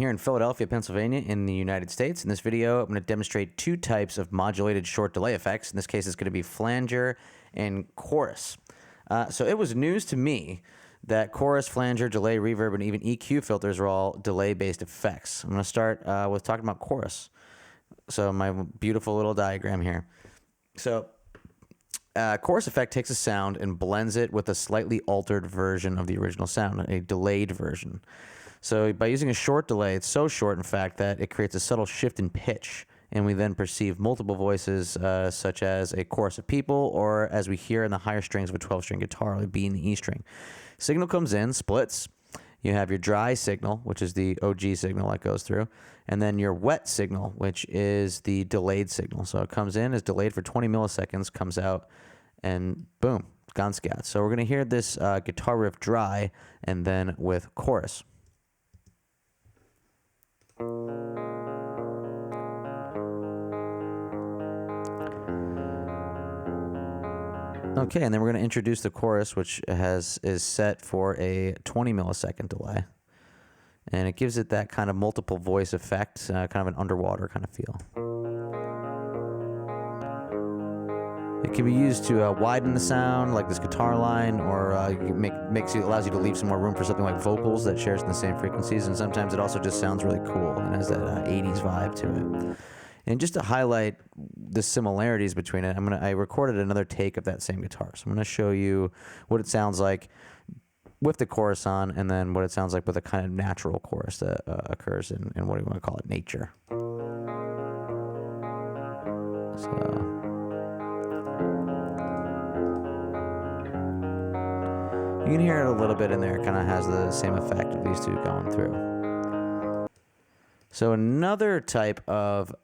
Here in Philadelphia, Pennsylvania, in the United States. In this video, I'm going to demonstrate two types of modulated short delay effects. In this case, it's going to be flanger and chorus. So it was news to me that chorus, flanger, delay, reverb, and even EQ filters are all delay-based effects. I'm going to start with talking about chorus. So my beautiful little diagram here. So chorus effect takes a sound and blends it with a slightly altered version of the original sound, a delayed version. So by using a short delay, it's so short, in fact, that it creates a subtle shift in pitch, and we then perceive multiple voices, such as a chorus of people, or as we hear in the higher strings of a 12-string guitar, like B and the E string. Signal comes in, splits. You have your dry signal, which is the OG signal that goes through, and then your wet signal, which is the delayed signal. So it comes in, is delayed for 20 milliseconds, comes out, and boom, gone scat. So we're going to hear this guitar riff dry, and then with chorus. Okay, and then we're going to introduce the chorus, which is set for a 20 millisecond delay. And it gives it that kind of multiple voice effect, kind of an underwater kind of feel. It can be used to widen the sound, like this guitar line, or allows you to leave some more room for something like vocals that shares in the same frequencies. And sometimes it also just sounds really cool and has that 80s vibe to it. And just to highlight the similarities between it, I recorded another take of that same guitar. So I'm going to show you what it sounds like with the chorus on, and then what it sounds like with a kind of natural chorus that occurs in what do you want to call it, nature. So you can hear it a little bit in there. It kind of has the same effect of these two going through. So another type of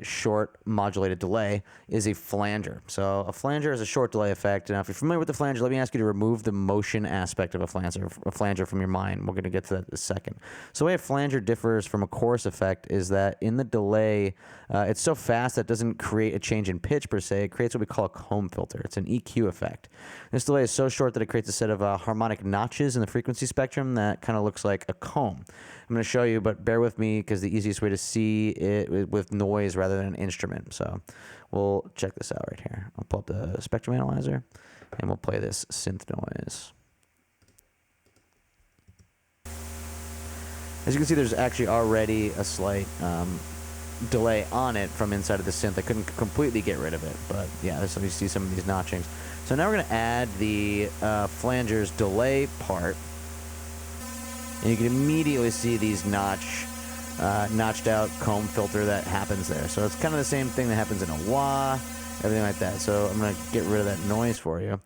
short modulated delay is a flanger. So a flanger is a short delay effect. Now, if you're familiar with the flanger, let me ask you to remove the motion aspect of a flanger from your mind. We're going to get to that in a second. So the way a flanger differs from a chorus effect is that in the delay, it's so fast that it doesn't create a change in pitch per se. It creates what we call a comb filter. It's an EQ effect. This delay is so short that it creates a set of harmonic notches in the frequency spectrum that kind of looks like a comb. I'm going to show you, but bear with me because the easiest way to see it with noise rather than an instrument. So we'll check this out right here. I'll pull up the spectrum analyzer and we'll play this synth noise. As you can see, there's actually already a slight delay on it from inside of the synth. I couldn't completely get rid of it, but yeah, so you see some of these notchings. So now we're going to add the flanger's delay part. And you can immediately see these notched out comb filter that happens there. So it's kind of the same thing that happens in a wah, everything like that. So I'm going to get rid of that noise for you.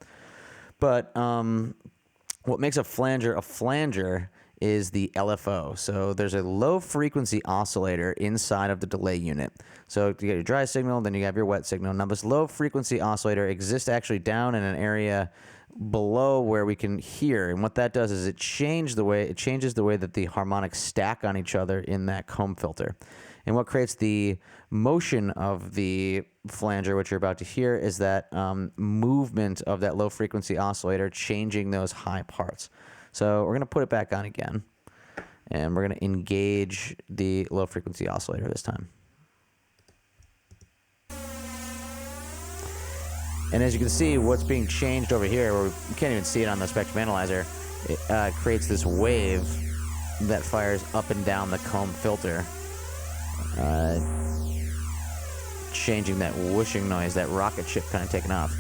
But what makes a flanger is the LFO. So there's a low frequency oscillator inside of the delay unit. So you get your dry signal, then you have your wet signal. Now this low frequency oscillator exists actually down in an area below where we can hear, and what that does is it changes the way that the harmonics stack on each other in that comb filter. And what creates the motion of the flanger, which you're about to hear, is that movement of that low frequency oscillator changing those high parts. So we're going to put it back on again, and we're going to engage the low frequency oscillator this time. And as you can see, what's being changed over here, where you can't even see it on the spectrum analyzer, it creates this wave that fires up and down the comb filter, changing that whooshing noise, that rocket ship kind of taking off.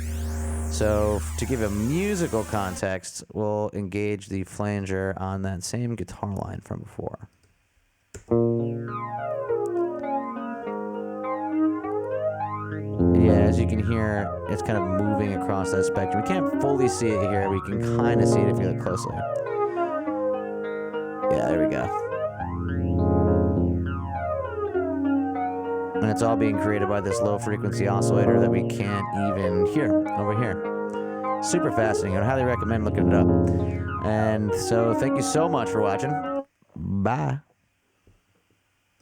So to give a musical context, we'll engage the flanger on that same guitar line from before. Yeah, as you can hear, it's kind of moving across that spectrum. We can't fully see it here. We can kind of see it if you look closely. Yeah, there we go. And it's all being created by this low frequency oscillator that we can't even hear over here. Super fascinating. I'd highly recommend looking it up. And so thank you so much for watching. Bye.